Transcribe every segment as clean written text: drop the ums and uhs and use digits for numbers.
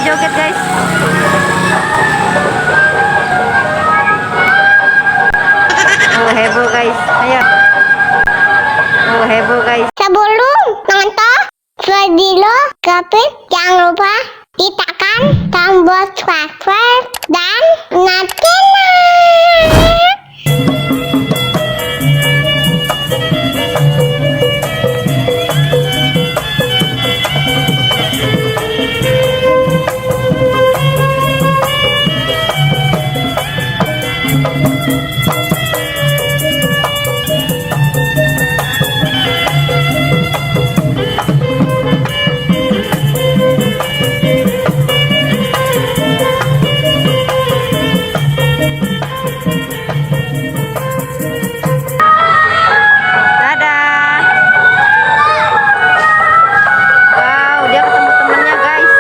joget guys. Oh heboh guys, ayo. Oh heboh guys. Sebelum nonton video Gapit, jangan lupa ditekan tombol subscribe dan nyalakan. Dadah. Wow, dia ketemu temennya guys.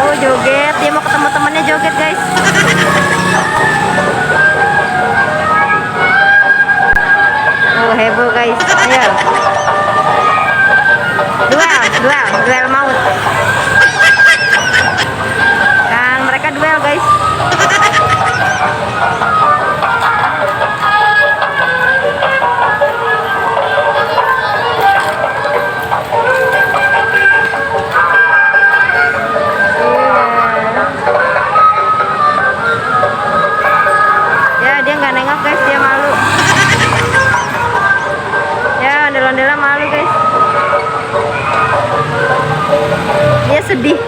Oh joget, dia mau ketemu temennya joget guys. Oh heboh guys, ayo. Duel maut. Dan mereka duel guys. Ya dia nggak nengok guys, dia malu. Ya ondel-ondel malu guys. Dia sedih.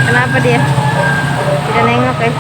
Kenapa dia tidak nengok guys?